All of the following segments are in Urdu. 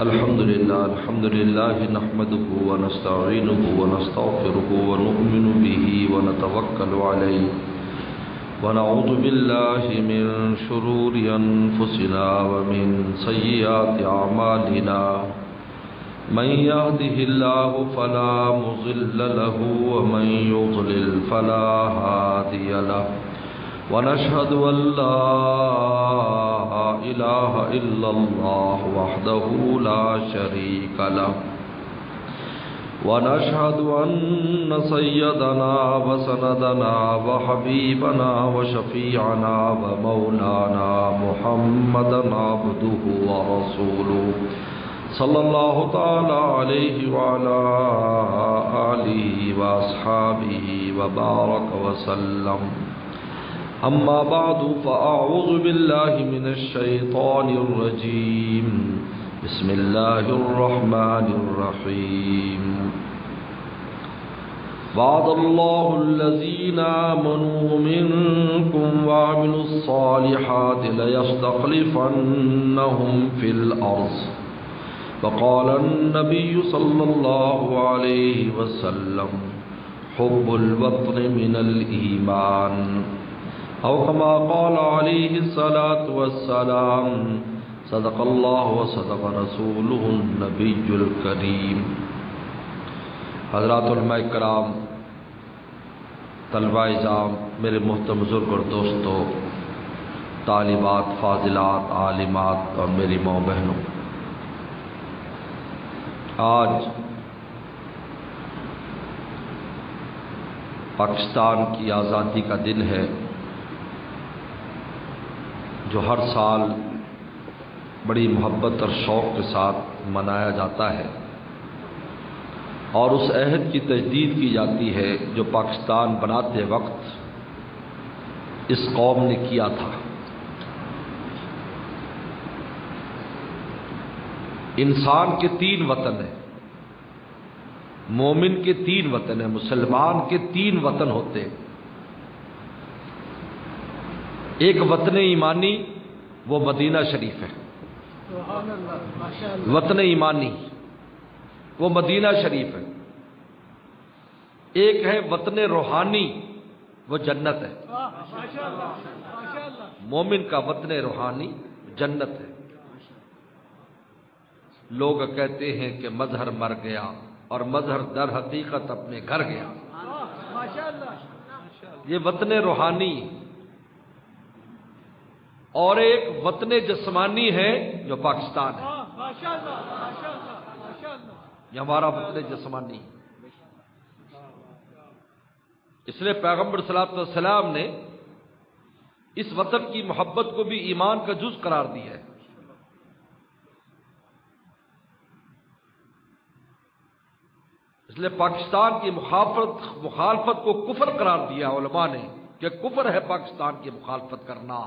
الحمد لله نحمده ونستعينه ونستغفره ونؤمن به ونتوكل عليه ونعوذ بالله من شرور أنفسنا ومن سيئات أعمالنا من يهده الله فلا مضل له ومن يضلل فلا هادي له ونشهد أن لا إله إلا الله وحده لا شريك له ونشهد أن سيدنا وسندنا وحبيبنا وشفيعنا ومولانا محمدا عبده ورسوله صلى الله تعالى عليه وعلى آله وأصحابه وبارك وسلم أما بعد فأعوذ بالله من الشيطان الرجيم بسم الله الرحمن الرحيم وعد الله الذين آمنوا منكم وعملوا الصالحات ليستخلفنهم في الأرض وقال النبي صلى الله عليه وسلم حب الوطن من الإيمان أو كما قال عليه الصلاة والسلام صدق الله وصدق رسوله النبي الكريم۔ حضرات علماء کرام، طلباء اعزام، میرے محترم بزرگ اور دوستو، طالبات، فاضلات، عالمات اور میری ماں بہنوں، آج پاکستان کی آزادی کا دن ہے جو ہر سال بڑی محبت اور شوق کے ساتھ منایا جاتا ہے، اور اس عہد کی تجدید کی جاتی ہے جو پاکستان بناتے وقت اس قوم نے کیا تھا۔ انسان کے تین وطن ہیں، مومن کے تین وطن ہیں، مسلمان کے تین وطن ہوتے ہیں۔ ایک وطن ایمانی وہ مدینہ شریف ہے، وطن ایمانی وہ مدینہ شریف ہے۔ ایک ہے وطن روحانی، وہ جنت ہے۔ مومن کا وطن روحانی جنت ہے۔ لوگ کہتے ہیں کہ مظہر مر گیا اور مظہر در حقیقت اپنے گھر گیا۔ یہ وطن روحانی، اور ایک وطن جسمانی ہے جو پاکستان ہے۔ یہ ہمارا وطن جسمانی۔ اس لیے پیغمبر صلی اللہ علیہ وسلم نے اس وطن کی محبت کو بھی ایمان کا جز قرار دیا ہے۔ اس لیے پاکستان کی مخالفت کو کفر قرار دیا علماء نے کہ کفر ہے پاکستان کی مخالفت کرنا،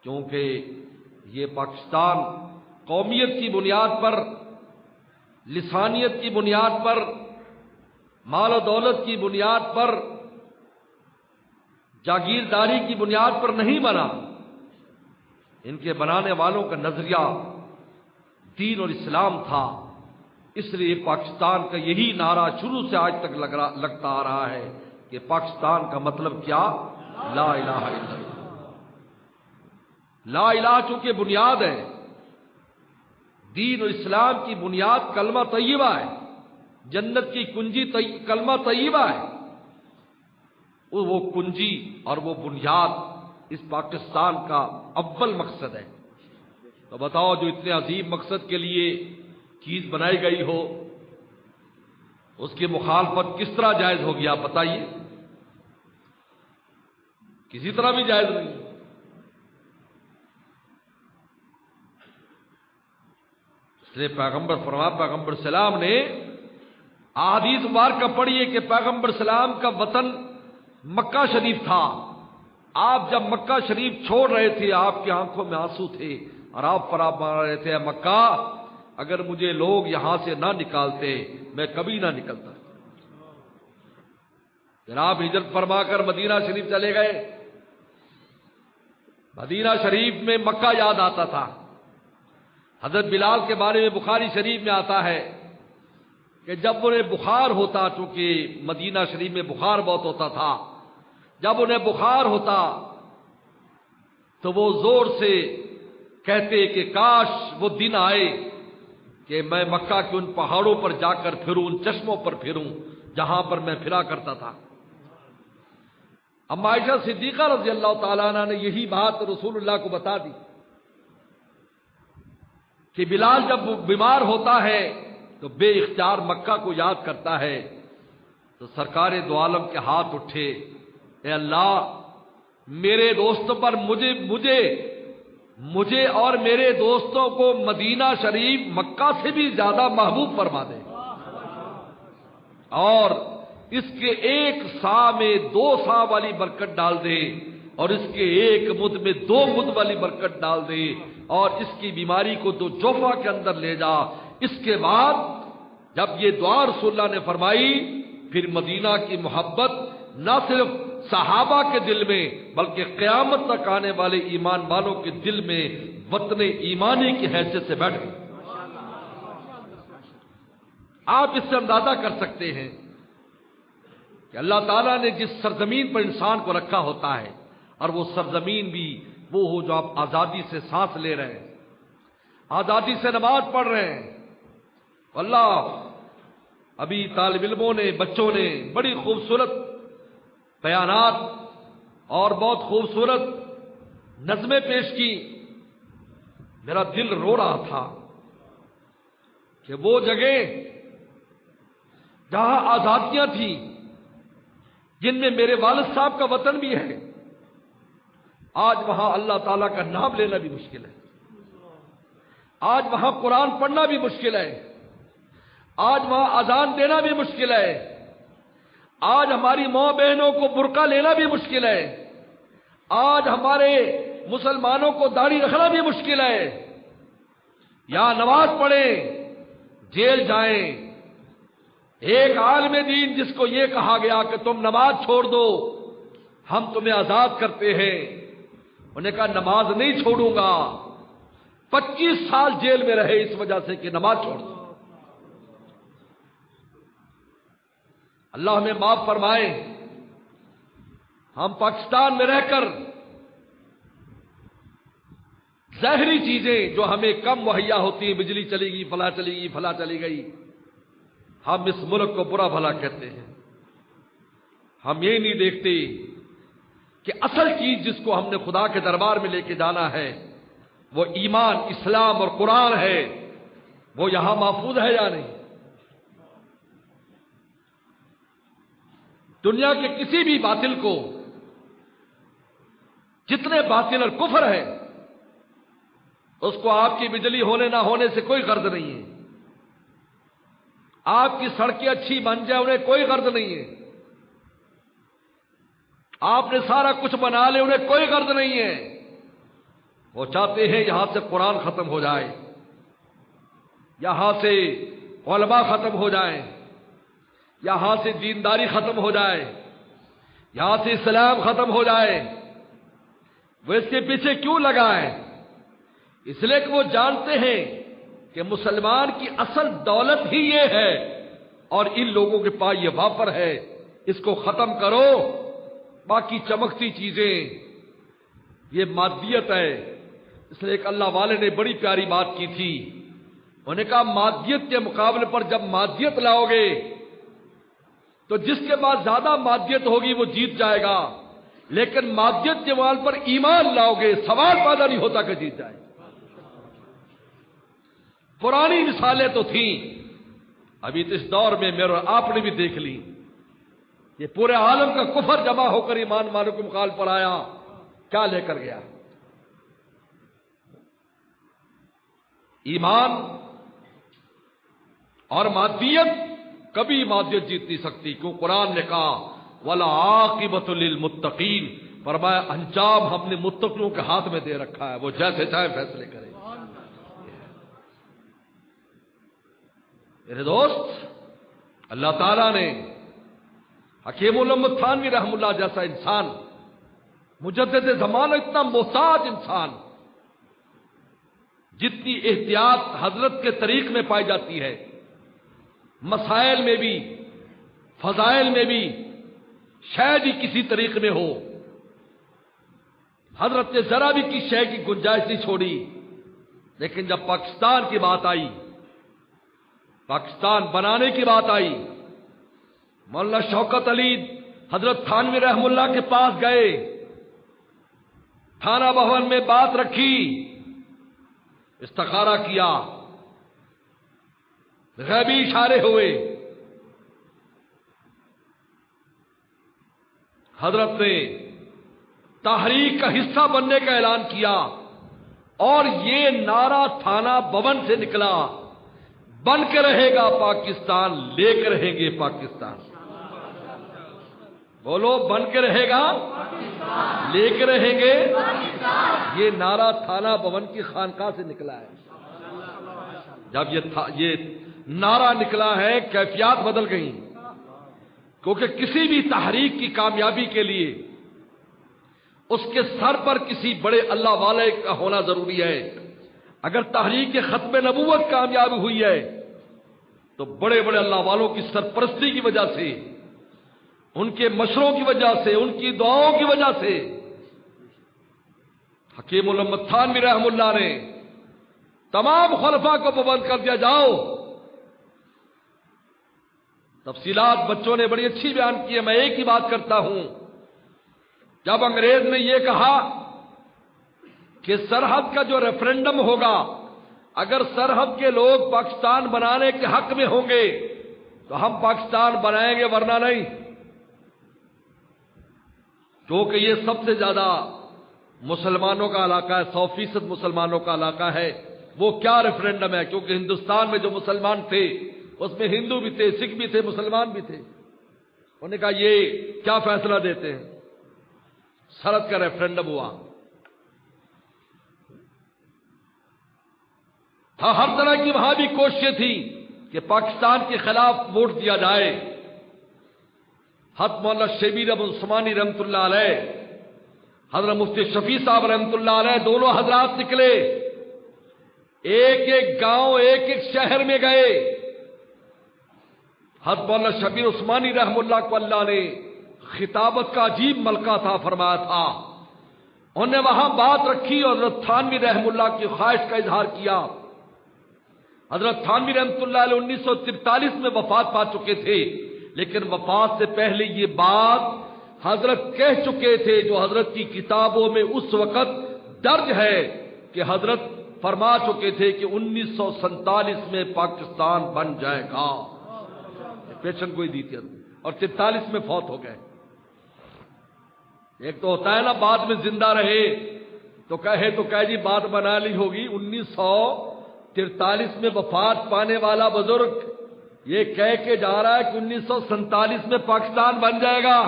کیونکہ یہ پاکستان قومیت کی بنیاد پر، لسانیت کی بنیاد پر، مال و دولت کی بنیاد پر، جاگیرداری کی بنیاد پر نہیں بنا۔ ان کے بنانے والوں کا نظریہ دین اور اسلام تھا۔ اس لیے پاکستان کا یہی نعرہ شروع سے آج تک لگتا آ رہا ہے کہ پاکستان کا مطلب کیا؟ لا الہ الا اللہ۔ لا الہ چونکہ بنیاد ہے، دین اور اسلام کی بنیاد کلمہ طیبہ ہے، جنت کی کنجی کلمہ طیبہ ہے۔ وہ کنجی اور وہ بنیاد اس پاکستان کا اول مقصد ہے۔ تو بتاؤ، جو اتنے عظیم مقصد کے لیے چیز بنائی گئی ہو، اس کی مخالفت کس طرح جائز ہوگی؟ آپ بتائیے۔ کسی طرح بھی جائز نہیں۔ پیغمبر سلام نے احادیث مبارکہ پڑھی ہے کہ پیغمبر سلام کا وطن مکہ شریف تھا۔ آپ جب مکہ شریف چھوڑ رہے تھے، آپ کی آنکھوں میں آنسو تھے اور آپ فرما رہے تھے، اے مکہ، اگر مجھے لوگ یہاں سے نہ نکالتے میں کبھی نہ نکلتا۔ جناب ہجرت فرما کر مدینہ شریف چلے گئے۔ مدینہ شریف میں مکہ یاد آتا تھا، حضرت بلال کے بارے میں بخاری شریف میں آتا ہے کہ جب انہیں بخار ہوتا، چونکہ مدینہ شریف میں بخار بہت ہوتا تھا، جب انہیں بخار ہوتا تو وہ زور سے کہتے کہ کاش وہ دن آئے کہ میں مکہ کے ان پہاڑوں پر جا کر پھروں، ان چشموں پر پھروں جہاں پر میں پھرا کرتا تھا۔ اما عائشہ صدیقہ رضی اللہ تعالیٰ عنہ نے یہی بات رسول اللہ کو بتا دی کہ بلال جب بیمار ہوتا ہے تو بے اختیار مکہ کو یاد کرتا ہے، تو سرکار دو عالم کے ہاتھ اٹھے، اے اللہ میرے دوستوں پر مجھے اور میرے دوستوں کو مدینہ شریف مکہ سے بھی زیادہ محبوب فرما دے، اور اس کے ایک سا میں 2 سا والی برکت ڈال دے، اور اس کے ایک مد میں 2 مد والی برکت ڈال دے، اور اس کی بیماری کو 2 جوفہ کے اندر لے جا۔ اس کے بعد جب یہ دعا رسول اللہ نے فرمائی، پھر مدینہ کی محبت نہ صرف صحابہ کے دل میں بلکہ قیامت تک آنے والے ایمان والوں کے دل میں وطن ایمانی کی حیثیت سے بیٹھ گئی۔ آپ اس سے اندازہ کر سکتے ہیں کہ اللہ تعالیٰ نے جس سرزمین پر انسان کو رکھا ہوتا ہے، اور وہ سرزمین بھی وہ ہو جو آپ آزادی سے سانس لے رہے ہیں، آزادی سے نماز پڑھ رہے ہیں۔ اللہ ابھی طالب علموں نے، بچوں نے بڑی خوبصورت بیانات اور بہت خوبصورت نظمیں پیش کی۔ میرا دل رو رہا تھا کہ وہ جگہ جہاں آزادیاں تھیں، جن میں میرے والد صاحب کا وطن بھی ہے، آج وہاں اللہ تعالیٰ کا نام لینا بھی مشکل ہے، آج وہاں قرآن پڑھنا بھی مشکل ہے، آج وہاں اذان دینا بھی مشکل ہے، آج ہماری ماں بہنوں کو برقع لینا بھی مشکل ہے، آج ہمارے مسلمانوں کو داڑھی رکھنا بھی مشکل ہے۔ یا نماز پڑھیں، جیل جائیں۔ ایک عالم دین جس کو یہ کہا گیا کہ تم نماز چھوڑ دو، ہم تمہیں آزاد کرتے ہیں، انہوں نے کہا نماز نہیں چھوڑوں گا۔ 25 سال جیل میں رہے اس وجہ سے کہ نماز چھوڑ دو۔ اللہ ہمیں معاف فرمائے، ہم پاکستان میں رہ کر ظاہری چیزیں جو ہمیں کم مہیا ہوتی ہیں، بجلی چلی گئی، فلاں چلی گئی، فلاں چلی گئی، ہم اس ملک کو برا بھلا کہتے ہیں۔ ہم یہ نہیں دیکھتے کہ اصل چیز جس کو ہم نے خدا کے دربار میں لے کے جانا ہے وہ ایمان، اسلام اور قرآن ہے، وہ یہاں محفوظ ہے یا نہیں؟ دنیا کے کسی بھی باطل کو، جتنے باطل اور کفر ہے، اس کو آپ کی بجلی ہونے نہ ہونے سے کوئی غرض نہیں ہے، آپ کی سڑکیں اچھی بن جائے انہیں کوئی غرض نہیں ہے، آپ نے سارا کچھ بنا لے انہیں کوئی غرض نہیں ہے۔ وہ چاہتے ہیں یہاں سے قرآن ختم ہو جائے، یہاں سے علماء ختم ہو جائیں، یہاں سے دینداری ختم ہو جائے، یہاں سے اسلام ختم ہو جائے۔ وہ اس کے پیچھے کیوں لگا ہے؟ اس لیے کہ وہ جانتے ہیں کہ مسلمان کی اصل دولت ہی یہ ہے، اور ان لوگوں کے پاس یہ وافر ہے، اس کو ختم کرو۔ باقی چمکتی چیزیں یہ مادیت ہے۔ اس لیے ایک اللہ والے نے بڑی پیاری بات کی تھی، انہوں نے کہا مادیت کے مقابلے پر جب مادیت لاؤ گے تو جس کے پاس زیادہ مادیت ہوگی وہ جیت جائے گا، لیکن مادیت کے مال پر ایمان لاؤ گے سوال پیدا نہیں ہوتا کہ جیت جائے۔ پرانی مثالیں تو تھیں، ابھی تو اس دور میں میرے آپ نے بھی دیکھ لی، یہ پورے عالم کا کفر جمع ہو کر ایمان والوں کے مقابل پر آیا، کیا لے کر گیا؟ ایمان اور مادیت، کبھی مادیت جیت نہیں سکتی، کیوں قرآن نے کہا وَالْعَاقِبَةُ لِلْمُتَّقِينَ، فرمایا انجام ہم نے متقیوں کے ہاتھ میں دے رکھا ہے، وہ جیسے چاہے فیصلے کرے۔ میرے دوست، اللہ تعالیٰ نے حکیم الامت تھانوی رحم اللہ جیسا انسان، مجدد زمانہ، اتنا محتاج انسان، جتنی احتیاط حضرت کے طریق میں پائی جاتی ہے، مسائل میں بھی فضائل میں بھی شاید ہی کسی طریق میں ہو، حضرت نے ذرا بھی کسی شے کی گنجائش نہیں چھوڑی۔ لیکن جب پاکستان کی بات آئی، پاکستان بنانے کی بات آئی، مولانا شوکت علی حضرت تھانوی رحم اللہ کے پاس گئے، تھانہ بھون میں بات رکھی، استخارہ کیا، غیبی اشارے ہوئے، حضرت نے تحریک کا حصہ بننے کا اعلان کیا، اور یہ نعرہ تھانہ بھون سے نکلا، بن کے رہے گا پاکستان، لے کے رہیں گے پاکستان۔ بولو، بن کے رہے گا، لے کے رہیں گے۔ یہ نعرہ تھانہ بھون کی خانقاہ سے نکلا ہے۔ جب یہ نعرہ نکلا ہے، کیفیات بدل گئی، کیونکہ کسی بھی تحریک کی کامیابی کے لیے اس کے سر پر کسی بڑے اللہ والے کا ہونا ضروری ہے۔ اگر تحریک ختم نبوت کامیاب ہوئی ہے تو بڑے بڑے اللہ والوں کی سرپرستی کی وجہ سے، ان کے مشوروں کی وجہ سے، ان کی دعاؤں کی وجہ سے حکیم الامت تھانوی رحم اللہ نے تمام خلفاء کو پابند کر دیا، جاؤ۔ تفصیلات بچوں نے بڑی اچھی بیان کی ہے، میں ایک ہی بات کرتا ہوں۔ جب انگریز نے یہ کہا کہ سرحد کا جو ریفرنڈم ہوگا، اگر سرحد کے لوگ پاکستان بنانے کے حق میں ہوں گے تو ہم پاکستان بنائیں گے، ورنہ نہیں، کیونکہ یہ سب سے زیادہ مسلمانوں کا علاقہ ہے، 100% مسلمانوں کا علاقہ ہے۔ وہ کیا ریفرنڈم ہے؟ کیونکہ ہندوستان میں جو مسلمان تھے اس میں ہندو بھی تھے، سکھ بھی تھے، مسلمان بھی تھے۔ انہوں نے کہا یہ کیا فیصلہ دیتے ہیں؟ سرحد کا ریفرنڈم ہوا، ہر طرح کی وہاں بھی کوششیں تھیں کہ پاکستان کے خلاف ووٹ دیا جائے۔ حضرت مولانا شبیر احمد عثمانی رحمۃ اللہ علیہ، حضرت مفتی شفیع صاحب رحمۃ اللہ علیہ، دونوں حضرات نکلے، ایک ایک گاؤں، ایک ایک شہر میں گئے۔ حضرت مولانا شبیر عثمانی رحم اللہ کو اللہ نے خطابت کا عجیب ملکہ تھا فرمایا تھا، انہوں نے وہاں بات رکھی اور حضرت تھانوی رحم اللہ کی خواہش کا اظہار کیا۔ حضرت تھانوی رحمۃ اللہ علیہ 1943 میں وفات پا چکے تھے، لیکن وفات سے پہلے یہ بات حضرت کہہ چکے تھے، جو حضرت کی کتابوں میں اس وقت درج ہے کہ حضرت فرما چکے تھے کہ 1947 میں پاکستان بن جائے گا، پیشن گوئی دی تھی، اور 43 میں فوت ہو گئے۔ ایک تو ہوتا ہے نا بعد میں زندہ رہے تو کہے جی بات بنا لی ہوگی، 1943 میں وفات پانے والا بزرگ یہ کہہ کے جا رہا ہے کہ 1947 میں پاکستان بن جائے گا۔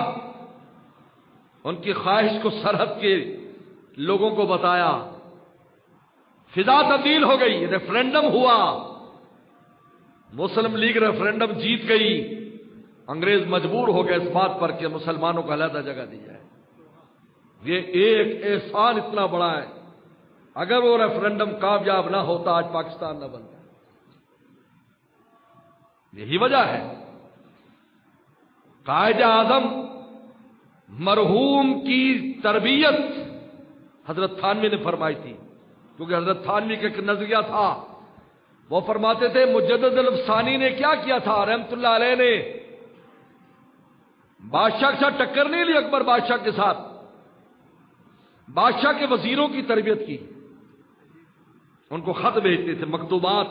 ان کی خواہش کو سرحد کے لوگوں کو بتایا، فضا تبدیل ہو گئی، ریفرنڈم ہوا، مسلم لیگ ریفرنڈم جیت گئی، انگریز مجبور ہو گئے اس بات پر کہ مسلمانوں کو علیحدہ جگہ دی جائے۔ یہ ایک احسان اتنا بڑا ہے، اگر وہ ریفرنڈم کامیاب نہ ہوتا آج پاکستان نہ بنتا۔ یہی وجہ ہے قائد اعظم مرحوم کی تربیت حضرت تھانوی نے فرمائی تھی، کیونکہ حضرت تھانوی کا ایک نظریہ تھا، وہ فرماتے تھے مجدد الافسانی نے کیا کیا تھا، رحمت اللہ علیہ نے بادشاہ کے ساتھ ٹکر نہیں لی، اکبر بادشاہ کے ساتھ بادشاہ کے وزیروں کی تربیت کی، ان کو خط بھیجتے تھے، مکتوبات۔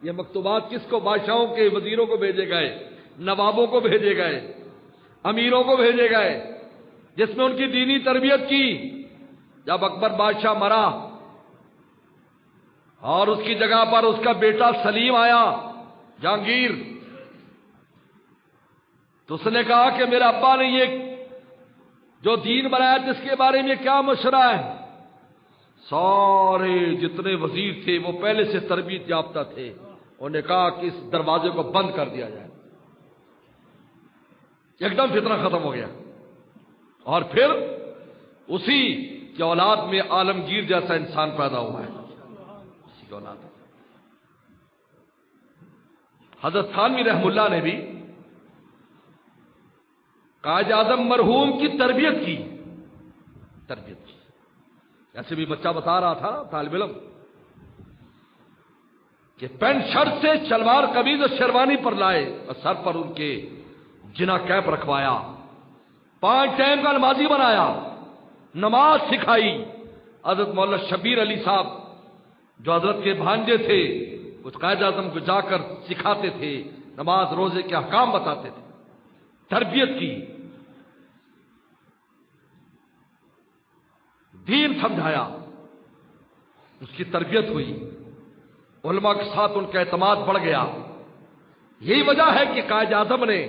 یہ مکتوبات کس کو؟ بادشاہوں کے وزیروں کو بھیجے گئے، نوابوں کو بھیجے گئے، امیروں کو بھیجے گئے، جس میں ان کی دینی تربیت کی۔ جب اکبر بادشاہ مرا اور اس کی جگہ پر اس کا بیٹا سلیم آیا جہانگیر، تو اس نے کہا کہ میرے ابا نے یہ جو دین بنایا جس کے بارے میں کیا مشورہ ہے؟ سارے جتنے وزیر تھے وہ پہلے سے تربیت یافتہ تھے، انہوں نے کہا کہ اس دروازے کو بند کر دیا جائے۔ ایک دم فتنہ ختم ہو گیا، اور پھر اسی کی اولاد میں عالمگیر جیسا انسان پیدا ہوا ہے، کی اولاد ہے۔ حضرت تھانوی رحم اللہ نے بھی قائد اعظم مرحوم کی تربیت کی۔ ایسے بھی بچہ بتا رہا تھا طالب علم کہ پینٹ شرٹ سے شلوار قمیض اور شیروانی پر لائے اور سر پر ان کے جنا کیپ رکھوایا، 5 ٹائم کا نمازی بنایا، نماز سکھائی۔ حضرت مولانا شبیر علی صاحب جو حضرت کے بھانجے تھے، کچھ قائد اعظم کو جا کر سکھاتے تھے، نماز روزے کے احکام بتاتے تھے، تربیت کی، دین سمجھایا، اس کی تربیت ہوئی، علماء کے ساتھ ان کا اعتماد بڑھ گیا۔ یہی وجہ ہے کہ قائد اعظم نے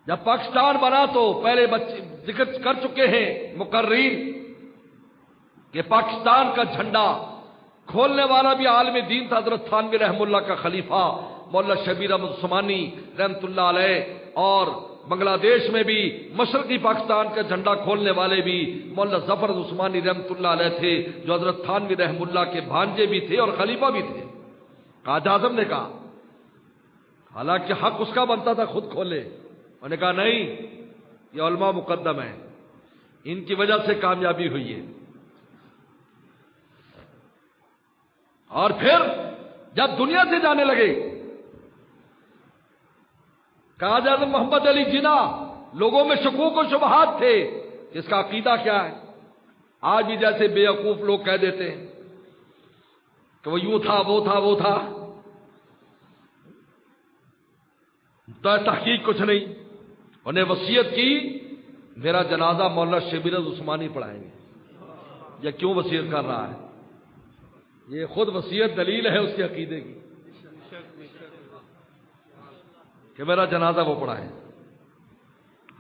جب پاکستان بنا تو پہلے ذکر کر چکے ہیں مقررین کہ پاکستان کا جھنڈا کھولنے والا بھی عالم دین تھا حضرت تھانوی رحم اللہ کا خلیفہ مولانا شبیر احمد عثمانی رحمۃ اللہ علیہ، اور بنگلہ دیش میں بھی مشرقی پاکستان کا جھنڈا کھولنے والے بھی مولانا ظفر عثمانی رحمۃ اللہ علیہ تھے، جو حضرت تھانوی رحم اللہ کے بھانجے بھی تھے اور خلیفہ بھی تھے۔ قائد اعظم نے کہا، حالانکہ حق اس کا بنتا تھا خود کھولے، انہوں نے کہا نہیں، یہ علماء مقدم ہیں، ان کی وجہ سے کامیابی ہوئی ہے۔ اور پھر جب دنیا سے جانے لگے، قائد اعظم محمد علی جناح، لوگوں میں شکوک و شبہات تھے اس کا عقیدہ کیا ہے۔ آج بھی جیسے بے وقوف لوگ کہہ دیتے ہیں کہ وہ یوں تھا، وہ تھا، تو تحقیق کچھ نہیں۔ انہیں وصیت کی میرا جنازہ مولانا شبیر عثمانی پڑھائیں گے۔ یہ کیوں وصیت کر رہا ہے؟ یہ خود وصیت دلیل ہے اس کے عقیدے کی کہ میرا جنازہ وہ پڑھائے۔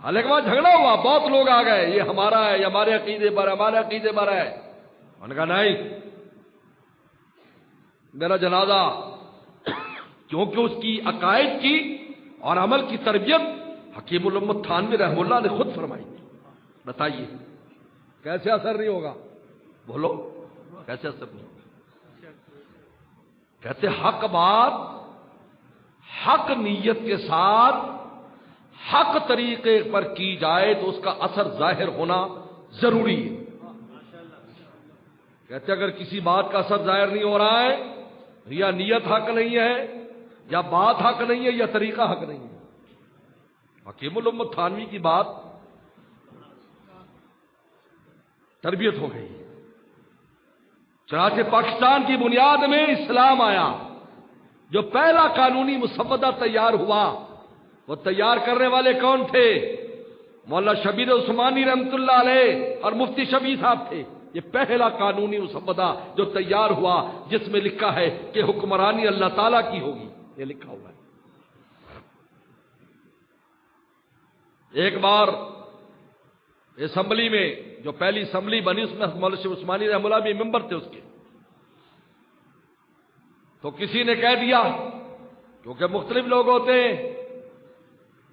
حالانکہ وہاں جھگڑا ہوا، بہت لوگ آ گئے، یہ ہمارا ہے، یہ ہمارے عقیدے پر ہے، ہمارے عقیدے پر ہے۔ انہوں نے کہا نہیں، میرا جنازہ، کیونکہ اس کی عقائد کی اور عمل کی تربیت حکیم الامت تھانوی رحم اللہ نے خود فرمائی۔ بتائیے کیسے اثر نہیں ہوگا؟ بولو کیسے اثر نہیں ہوگا؟ کہتے حق بات حق نیت کے ساتھ حق طریقے پر کی جائے تو اس کا اثر ظاہر ہونا ضروری ہے۔ کہتے اگر کسی بات کا اثر ظاہر نہیں ہو رہا ہے، یا نیت حق نہیں ہے، یا بات حق نہیں ہے، یا طریقہ حق نہیں ہے۔ حکیم الامت تھانوی کی بات تربیت ہو گئی۔ چنانچہ پاکستان کی بنیاد میں اسلام آیا۔ جو پہلا قانونی مسودہ تیار ہوا، وہ تیار کرنے والے کون تھے؟ مولانا شبیر عثمانی رحمۃ اللہ علیہ اور مفتی شفیع صاحب تھے۔ یہ پہلا قانونی مسودہ جو تیار ہوا، جس میں لکھا ہے کہ حکمرانی اللہ تعالیٰ کی ہوگی، یہ لکھا ہوا ہے۔ ایک بار اسمبلی میں، جو پہلی اسمبلی بنی، اس میں مولانا شفیع عثمانی رحمۃ اللہ بھی ممبر تھے اس کے، تو کسی نے کہہ دیا، کیونکہ مختلف لوگ ہوتے ہیں،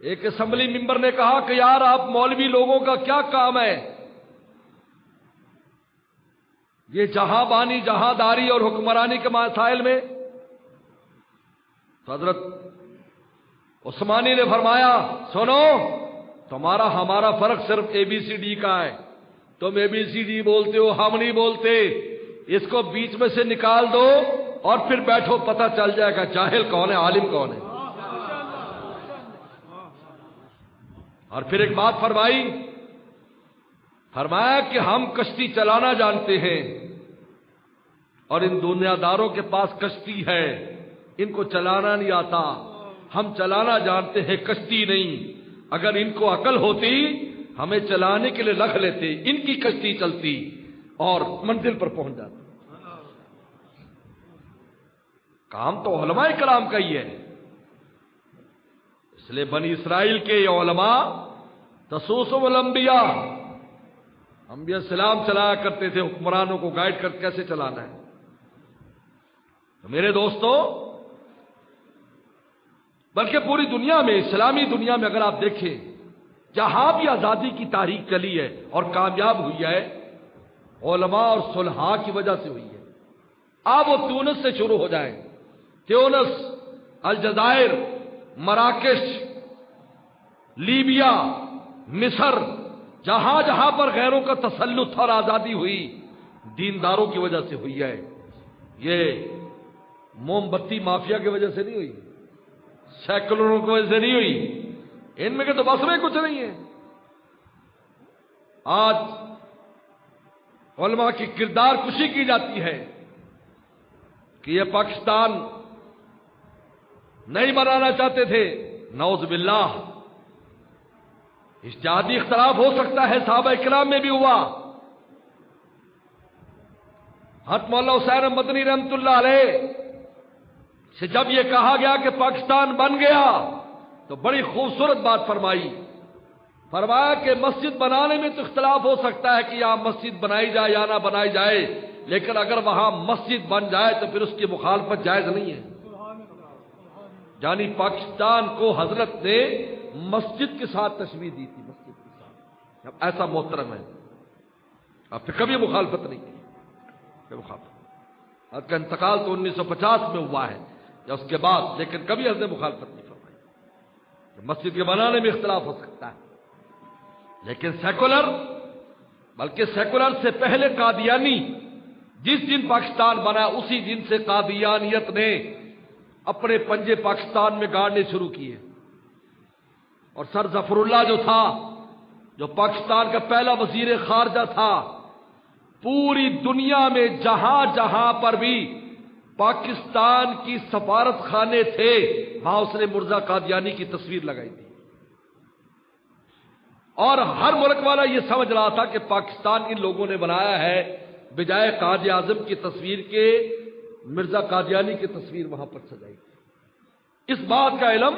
ایک اسمبلی ممبر نے کہا کہ یار آپ مولوی لوگوں کا کیا کام ہے، یہ جہاں بانی جہاں داری اور حکمرانی کے مسائل میں؟ تو حضرت عثمانی نے فرمایا، سنو، تمہارا ہمارا فرق صرف ABCD کا ہے۔ تم ABCD بولتے ہو، ہم نہیں بولتے۔ اس کو بیچ میں سے نکال دو اور پھر بیٹھو، پتہ چل جائے گا جاہل کون ہے، عالم کون ہے۔ اور پھر ایک بات فرمایا کہ ہم کشتی چلانا جانتے ہیں، اور ان دنیا داروں کے پاس کشتی ہے، ان کو چلانا نہیں آتا، ہم چلانا جانتے ہیں، کشتی نہیں۔ اگر ان کو عقل ہوتی ہمیں چلانے کے لیے رکھ لیتے، ان کی کشتی چلتی اور منزل پر پہنچ جاتی۔ کام تو علماء کرام کا ہی ہے۔ اس لیے بنی اسرائیل کے یہ علماء تسوسهم الانبیاء، انبیاء سلام چلایا کرتے تھے، حکمرانوں کو گائیڈ کر کیسے چلانا ہے۔ تو میرے دوستو، بلکہ پوری دنیا میں، اسلامی دنیا میں اگر آپ دیکھیں، جہاں بھی آزادی کی تاریخ چلی ہے اور کامیاب ہوئی ہے، علماء اور صلحاء کی وجہ سے ہوئی ہے۔ اب وہ تیونس سے شروع ہو جائیں، تیونس، الجزائر، مراکش، لیبیا، مصر، جہاں جہاں پر غیروں کا تسلط اور آزادی ہوئی دینداروں کی وجہ سے ہوئی ہے۔ یہ موم بتی مافیا کی وجہ سے نہیں ہوئی، سیکولروں کی وجہ سے نہیں ہوئی، ان میں کہ تو بس میں کچھ نہیں ہے۔ آج علماء کی کردار کشی کی جاتی ہے کہ یہ پاکستان نہیں بنانا چاہتے تھے، نعوذ باللہ۔ اجتہادی اختلاف ہو سکتا ہے، صحابہ کرام میں بھی ہوا۔ حضرت مولانا حسین مدنی رحمۃ اللہ علیہ سے جب یہ کہا گیا کہ پاکستان بن گیا تو بڑی خوبصورت بات فرمائی، فرمایا کہ مسجد بنانے میں تو اختلاف ہو سکتا ہے کہ یہاں مسجد بنائی جائے یا نہ بنائی جائے، لیکن اگر وہاں مسجد بن جائے تو پھر اس کی مخالفت جائز نہیں ہے۔ یعنی پاکستان کو حضرت نے مسجد کے ساتھ تشبیہ دی تھی، مسجد کے ساتھ، اب ایسا محترم ہے، اب پھر کبھی مخالفت نہیں کی، حضرت کا انتقال تو 1950 میں ہوا ہے یا اس کے بعد، لیکن کبھی حضرت نے مخالفت نہیں فرمائی۔ مسجد کے بنانے میں اختلاف ہو سکتا ہے، لیکن سیکولر، بلکہ سیکولر سے پہلے قادیانی، جس دن پاکستان بنا اسی دن سے قادیانیت نے اپنے پنجے پاکستان میں گاڑنے شروع کیے، اور سر ظفر اللہ جو تھا، جو پاکستان کا پہلا وزیر خارجہ تھا، پوری دنیا میں جہاں جہاں پر بھی پاکستان کی سفارت خانے تھے وہاں اس نے مرزا قادیانی کی تصویر لگائی تھی، اور ہر ملک والا یہ سمجھ رہا تھا کہ پاکستان ان لوگوں نے بنایا ہے، بجائے قائد اعظم کی تصویر کے مرزا قادیانی کی تصویر وہاں پر سجائی تھی۔ اس بات کا علم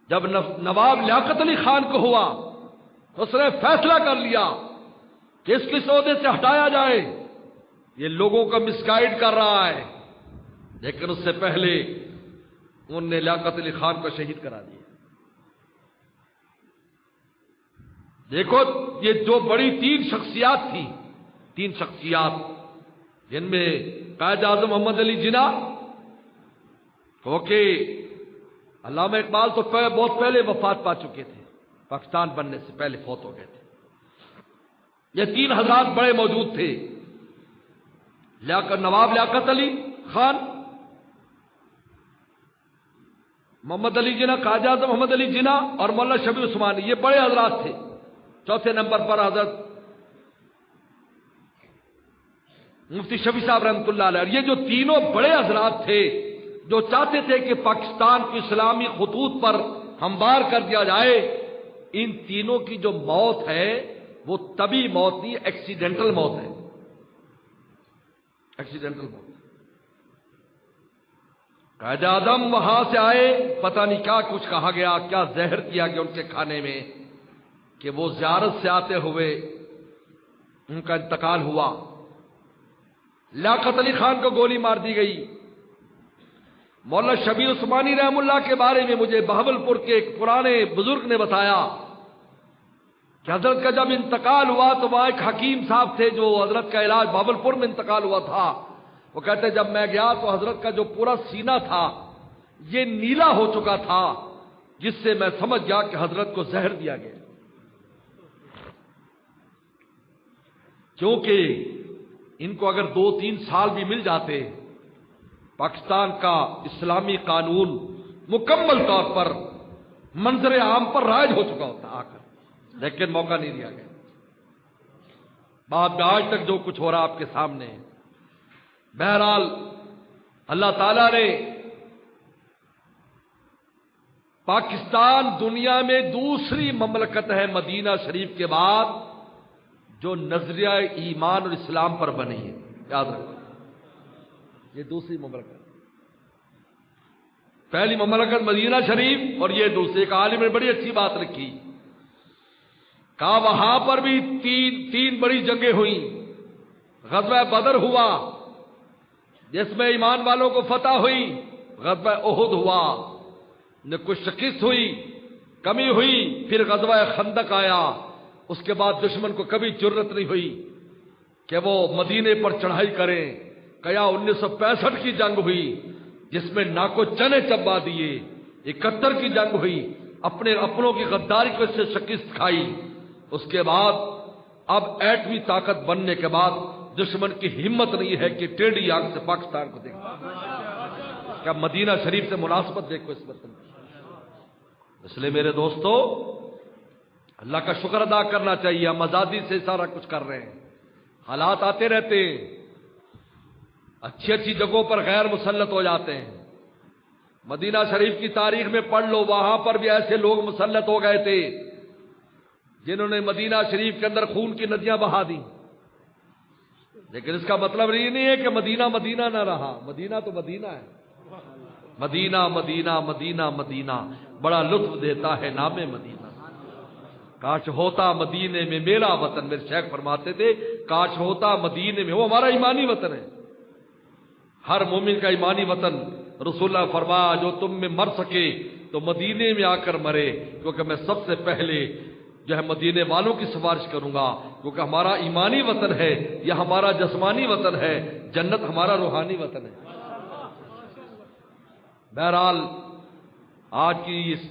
جب نواب لیاقت علی خان کو ہوا تو اس نے فیصلہ کر لیا کہ اس کس عہدے سے ہٹایا جائے، یہ لوگوں کو مس گائیڈ کر رہا ہے، لیکن اس سے پہلے انہوں نے لیاقت علی خان کو شہید کرا دیا۔ دیکھو یہ جو بڑی تین شخصیات تھیں، تین شخصیات جن میں قائد اعظم محمد علی جناح، کیونکہ علامہ اقبال تو بہت پہلے وفات پا چکے تھے، پاکستان بننے سے پہلے فوت ہو گئے تھے۔ یہ تین حضرات بڑے موجود تھے، نواب لیاقت علی خان، محمد علی جناح، قائد اعظم محمد علی جناح اور مولانا شبیر عثمانی، یہ بڑے حضرات تھے۔ چوتھے نمبر پر حضرت مفتی شفیع صاحب رحمۃ اللہ علیہ، اور یہ جو تینوں بڑے حضرات تھے جو چاہتے تھے کہ پاکستان کو اسلامی خطوط پر ہموار کر دیا جائے، ان تینوں کی جو موت ہے وہ طبی موت نہیں، ایکسیڈنٹل موت ہے، ایکسیڈنٹل موت۔ قائد اعظم وہاں سے آئے، پتہ نہیں کیا کچھ کہا گیا، کیا زہر کیا گیا ان کے کھانے میں کہ وہ زیارت سے آتے ہوئے ان کا انتقال ہوا۔ لیاقت علی خان کو گولی مار دی گئی۔ مولانا شبیر عثمانی رحم اللہ کے بارے میں مجھے بہاولپور کے ایک پرانے بزرگ نے بتایا کہ حضرت کا جب انتقال ہوا تو وہاں ایک حکیم صاحب تھے جو حضرت کا علاج بہاولپور میں انتقال ہوا تھا، وہ کہتے جب میں گیا تو حضرت کا جو پورا سینہ تھا یہ نیلا ہو چکا تھا، جس سے میں سمجھ گیا کہ حضرت کو زہر دیا گیا، کیونکہ ان کو اگر 2-3 سال بھی مل جاتے پاکستان کا اسلامی قانون مکمل طور پر منظر عام پر رائج ہو چکا ہوتا آ کر، لیکن موقع نہیں دیا گیا۔ بعد میں آج تک جو کچھ ہو رہا آپ کے سامنے ہے۔ بہرحال اللہ تعالیٰ نے پاکستان دنیا میں دوسری مملکت ہے مدینہ شریف کے بعد جو نظریہ ایمان اور اسلام پر بنی ہے، یاد رکھو یہ دوسری مملکت، پہلی مملکت مدینہ شریف اور یہ دوسری۔ ایک عالم نے بڑی اچھی بات رکھی، کہا وہاں پر بھی تین بڑی جنگیں ہوئیں، غزوہ بدر ہوا جس میں ایمان والوں کو فتح ہوئی، غزوہ احد ہوا نہ کچھ شکست ہوئی، کمی ہوئی، پھر غزوہ خندق آیا، اس کے بعد دشمن کو کبھی جرت نہیں ہوئی کہ وہ مدینے پر چڑھائی کریں. کیا 1965 کی جنگ ہوئی جس میں ناکو چنے چبا دیے. 71 کی جنگ ہوئی, اپنے اپنوں کی غداری کو اس سے شکست کھائی. اس کے بعد اب ایٹمی طاقت بننے کے بعد دشمن کی ہمت نہیں ہے کہ ٹیڑھی آنکھ سے پاکستان کو دیکھا. کیا مدینہ شریف سے مناسبت دیکھو اس وطن کی. اس لیے میرے دوستو, اللہ کا شکر ادا کرنا چاہیے. ہم آزادی سے سارا کچھ کر رہے ہیں. حالات آتے رہتے ہیں, اچھی اچھی جگہوں پر غیر مسلط ہو جاتے ہیں. مدینہ شریف کی تاریخ میں پڑھ لو, وہاں پر بھی ایسے لوگ مسلط ہو گئے تھے جنہوں نے مدینہ شریف کے اندر خون کی ندیاں بہا دی. لیکن اس کا مطلب یہ نہیں ہے کہ مدینہ مدینہ نہ رہا. مدینہ تو مدینہ ہے. مدینہ مدینہ مدینہ مدینہ بڑا لطف دیتا ہے نام مدینہ. کاش ہوتا مدینے میں میرا وطن. میرے شیخ فرماتے تھے کاش ہوتا مدینے میں. وہ ہمارا ایمانی وطن ہے, ہر مومن کا ایمانی وطن. رسول اللہ فرمایا جو تم میں مر سکے تو مدینے میں آ کر مرے, کیونکہ میں سب سے پہلے جو ہے مدینے والوں کی سفارش کروں گا, کیونکہ ہمارا ایمانی وطن ہے, یہ ہمارا جسمانی وطن ہے, جنت ہمارا روحانی وطن ہے. بہرحال آج کی اس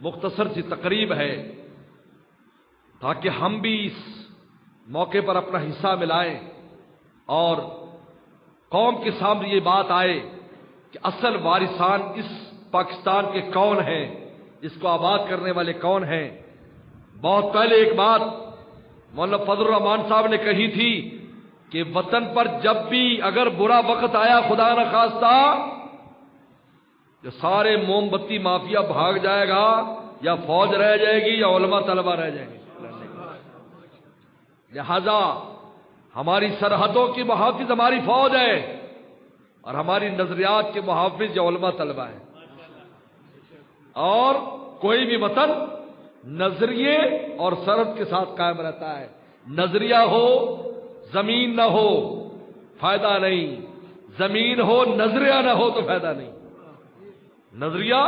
مختصر سی تقریب ہے تاکہ ہم بھی اس موقع پر اپنا حصہ ملائیں اور قوم کے سامنے یہ بات آئے کہ اصل وارثان اس پاکستان کے کون ہیں, اس کو آباد کرنے والے کون ہیں. بہت پہلے ایک بات مولانا فضل الرحمان صاحب نے کہی تھی کہ وطن پر جب بھی اگر برا وقت آیا خدا نہ خواستہ, جو سارے موم بتی مافیا بھاگ جائے گا, یا فوج رہ جائے گی یا علماء طلبہ رہ جائیں گے. لہذا ہماری سرحدوں کی محافظ ہماری فوج ہے اور ہماری نظریات کے محافظ یا علماء طلبہ ہیں. اور کوئی بھی وطن نظریے اور سرحد کے ساتھ قائم رہتا ہے. نظریہ ہو زمین نہ ہو فائدہ نہیں, زمین ہو نظریہ نہ ہو تو فائدہ نہیں. نظریہ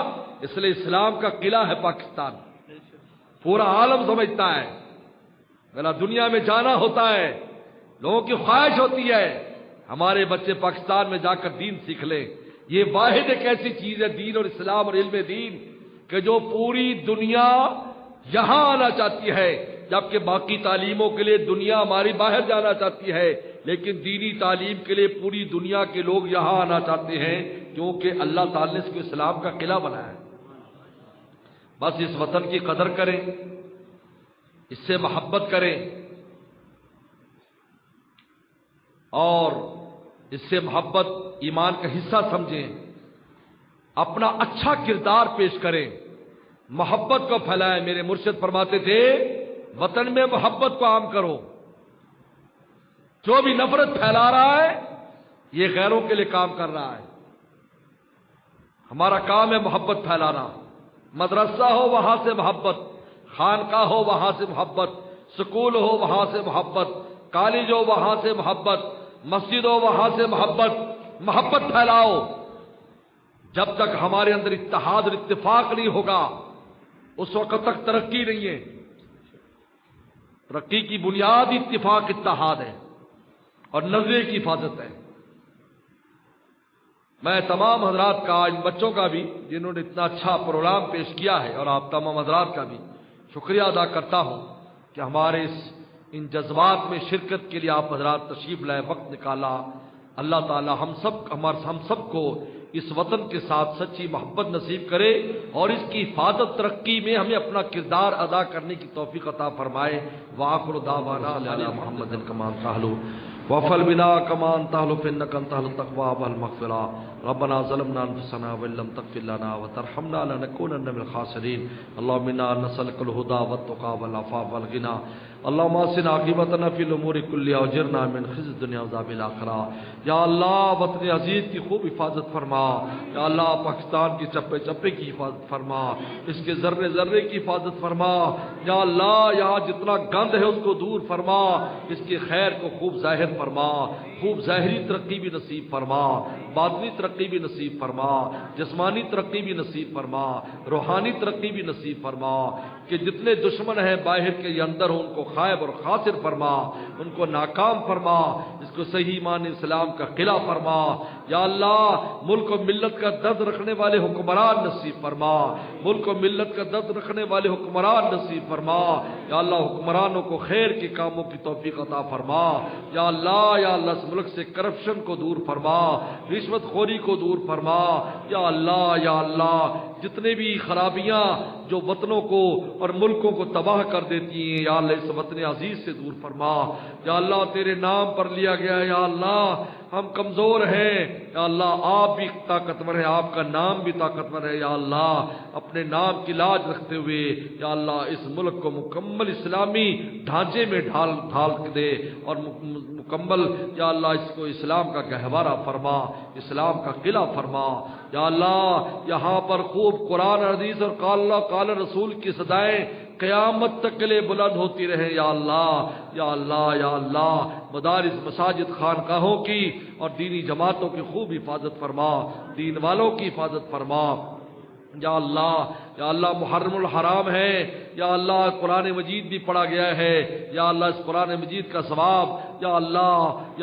اس لیے اسلام کا قلعہ ہے پاکستان, پورا عالم سمجھتا ہے. میرا دنیا میں جانا ہوتا ہے, لوگوں کی خواہش ہوتی ہے ہمارے بچے پاکستان میں جا کر دین سیکھ لیں. یہ واحد ایک ایسی چیز ہے دین اور اسلام اور علم دین کہ جو پوری دنیا یہاں آنا چاہتی ہے, جبکہ باقی تعلیموں کے لیے دنیا ہماری باہر جانا چاہتی ہے, لیکن دینی تعلیم کے لیے پوری دنیا کے لوگ یہاں آنا چاہتے ہیں, کیونکہ اللہ تعالی نے اس کو اسلام کا قلعہ بنایا ہے. بس اس وطن کی قدر کریں, اس سے محبت کریں اور اس سے محبت ایمان کا حصہ سمجھیں, اپنا اچھا کردار پیش کریں, محبت کو پھیلائیں. میرے مرشد فرماتے تھے وطن میں محبت کو عام کرو. جو بھی نفرت پھیلا رہا ہے یہ غیروں کے لیے کام کر رہا ہے. ہمارا کام ہے محبت پھیلانا. مدرسہ ہو وہاں سے محبت, خانقاہ ہو وہاں سے محبت, سکول ہو وہاں سے محبت, کالج ہو وہاں سے محبت, مسجد ہو وہاں سے محبت. محبت پھیلاؤ. جب تک ہمارے اندر اتحاد اور اتفاق نہیں ہوگا اس وقت تک ترقی نہیں ہے. ترقی کی بنیاد اتفاق اتحاد ہے اور نظریے کی حفاظت ہے. میں تمام حضرات کا, ان بچوں کا بھی جنہوں نے اتنا اچھا پروگرام پیش کیا ہے, اور آپ تمام حضرات کا بھی شکریہ ادا کرتا ہوں کہ ہمارے ان جذبات میں شرکت کے لیے آپ حضرات تشریف لائے, وقت نکالا. اللہ تعالی ہم سب کو اس وطن کے ساتھ سچی محبت نصیب کرے اور اس کی حفاظت ترقی میں ہمیں اپنا کردار ادا کرنے کی توفیق عطا فرمائے. وآخر دعوانا علی محمد کما تحلو وفل بنا کمان تحلو فإنک انت اہل التقوی والمغفرہ. ربنا ظلمنا انفسنا وان لم تغفر لنا وترحمنا لنكونن من الخاسرین. اللهم انا نسألك الهدى والتقى والعفاف والغنى. اللهم احسن عاقبتنا في الامور كلها واجرنا من خزي الدنيا وعذاب الاخرہ. یا اللہ وطن عزیز کی خوب حفاظت فرما. یا اللہ پاکستان کی چپے چپے کی حفاظت فرما, اس کے ذرے ذرے کی حفاظت فرما. یا اللہ یہاں جتنا گند ہے اس کو دور فرما, اس کی خیر کو خوب ظاہر فرما, خوب ظاہری ترقی بھی نصیب فرما, باطنی ترقی بھی نصیب فرما, جسمانی ترقی بھی نصیب فرما, روحانی ترقی بھی نصیب فرما. کہ جتنے دشمن ہیں باہر کے یا اندر ہوں ان کو خائب اور خاسر فرما، ان کو ناکام فرما، اس کو صحیح ایمان اسلام کا قلعہ فرما۔ یا اللہ ملک و ملت کا درد رکھنے والے حکمران نصیب فرما، ملک و ملت کا درد رکھنے والے حکمران نصیب فرما۔ یا اللہ حکمرانوں کو خیر کے کاموں کی توفیق عطا فرما۔ یا اللہ اس ملک سے کرپشن کو دور فرما، رشوت خوری کو دور فرما۔ یا اللہ جتنے بھی خرابیاں جو وطنوں کو اور ملکوں کو تباہ کر دیتی ہیں، یا اللہ اس وطن عزیز سے دور فرما۔ یا اللہ تیرے نام پر لیا گیا، یا اللہ ہم کمزور ہیں، یا اللہ آپ بھی طاقتور ہیں، آپ کا نام بھی طاقتور ہے۔ یا اللہ اپنے نام کی لاج رکھتے ہوئے یا اللہ اس ملک کو مکمل اسلامی ڈھانچے میں ڈھال دے اور مکمل یا اللہ اس کو اسلام کا گہوارہ فرما، اسلام کا قلعہ فرما۔ یا اللہ یہاں پر خوب قرآن حدیث اور قال اللہ قال رسول کی صدائیں قیامت تک کے لیے بلند ہوتی رہے۔ یا اللہ مدارس مساجد خانقاہوں کی اور دینی جماعتوں کی خوب حفاظت فرما، دین والوں کی حفاظت فرما۔ یا اللہ محرم الحرام ہے، یا اللہ قرآن مجید بھی پڑھا گیا ہے، یا اللہ اس قرآن مجید کا ثواب یا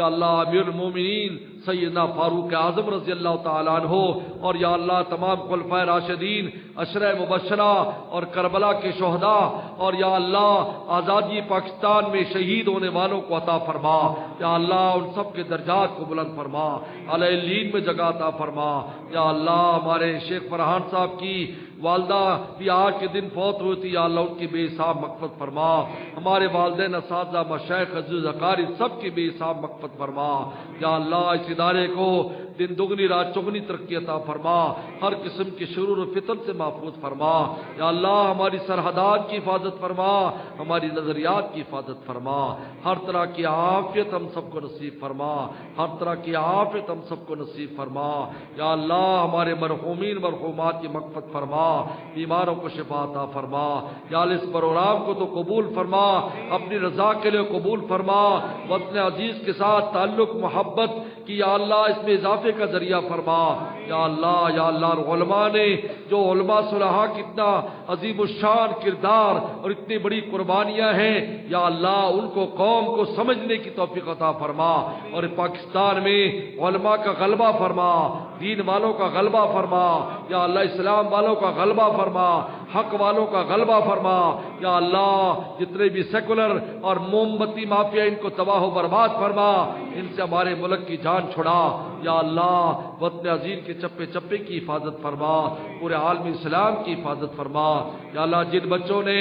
اللہ امیر المومنین سیدنا فاروق اعظم رضی اللہ تعالیٰ عنہ اور یا اللہ تمام خلفائے راشدین، عشرہ مبشرہ اور کربلا کے شہداء اور یا اللہ آزادی پاکستان میں شہید ہونے والوں کو عطا فرما۔ یا اللہ ان سب کے درجات کو بلند فرما، اعلی علین میں جگہ عطا فرما۔ یا اللہ ہمارے شیخ فرحان صاحب کی والدہ بھی آج کے دن فوت ہوئی تھی، یا اللہ ان کی بے حساب مغفرت فرما۔ ہمارے والدین اساتذہ مشائخ عزیز اقارب سب کی بے حساب مغفرت فرما۔ یا اللہ اس ادارے کو دن دگنی رات چگنی ترقی عطا فرما، ہر قسم کی شرور و فتن سے محفوظ فرما۔ یا اللہ ہماری سرحدات کی حفاظت فرما، ہماری نظریات کی حفاظت فرما، ہر طرح کی عافیت ہم سب کو نصیب فرما، ہر طرح کی عافیت ہم سب کو نصیب فرما۔ یا اللہ ہمارے مرحومین مرحومات کی مغفرت فرما، بیماروں کو شفا عطا فرما۔ یا اللہ اس پروگرام کو تو قبول فرما، اپنی رضا کے لیے قبول فرما، وطن عزیز کے ساتھ تعلق محبت کی یا اللہ اس میں اضافے کا ذریعہ فرما۔ یا اللہ علماء نے جو علماء صلحاء کتنا عظیم الشان کردار اور اتنی بڑی قربانیاں ہیں، یا اللہ ان کو قوم کو سمجھنے کی توفیق عطا فرما، اور پاکستان میں علماء کا غلبہ فرما، دین والوں کا غلبہ فرما، یا اللہ اسلام والوں کا غلبہ فرما، حق والوں کا غلبہ فرما۔ یا اللہ جتنے بھی سیکولر اور موم بتی مافیا ان کو تباہ و برباد فرما، ان سے ہمارے ملک کی جان چھڑا۔ یا اللہ وطن عظیم کے چپے چپے کی حفاظت فرما، پورے عالم اسلام کی حفاظت فرما۔ یا اللہ جن بچوں نے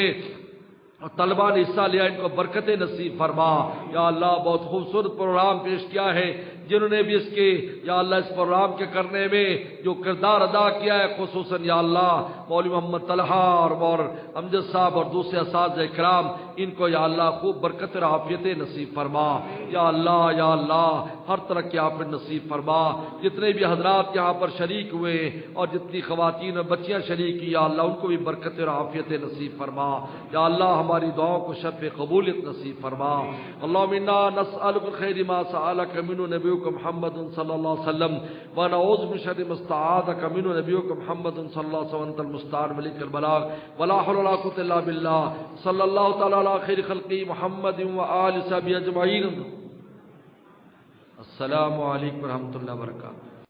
طلبہ نے حصہ لیا ان کو برکت نصیب فرما۔ یا اللہ بہت خوبصورت پروگرام پیش کیا ہے، جنہوں نے بھی اس کے یا اللہ اس پروگرام کے کرنے میں جو کردار ادا کیا ہے، خصوصاً یا اللہ مولوی محمد طلحہ اور امجد صاحب اور دوسرے اساتذہ کرام، ان کو یا اللہ خوب برکت اور عافیت نصیب فرما۔ یا اللہ ہر طرح کی عافیت نصیب فرما۔ جتنے بھی حضرات یہاں پر شریک ہوئے اور جتنی خواتین اور بچیاں شریک کی، یا اللہ ان کو بھی برکت اور عافیت نصیب فرما۔ یا اللہ ہماری دعاؤں کو شرف قبولیت نصیب فرما۔ اللہم انا نسألک الخیر ما سألک منہ نبیک محمد صلی اللہ علیہ وسلم ونعوذ من شر ما استعاذک منہ نبیک محمد صلی اللہ علیہ وسلم انت المستعان ملک البلاغ ولا حول ولا قوة الا باللہ صلی اللہ تعالی علی خیر خلقی محمد وآل صحبہ اجمعین۔ السلام علیکم ورحمۃ اللہ وبرکاتہ۔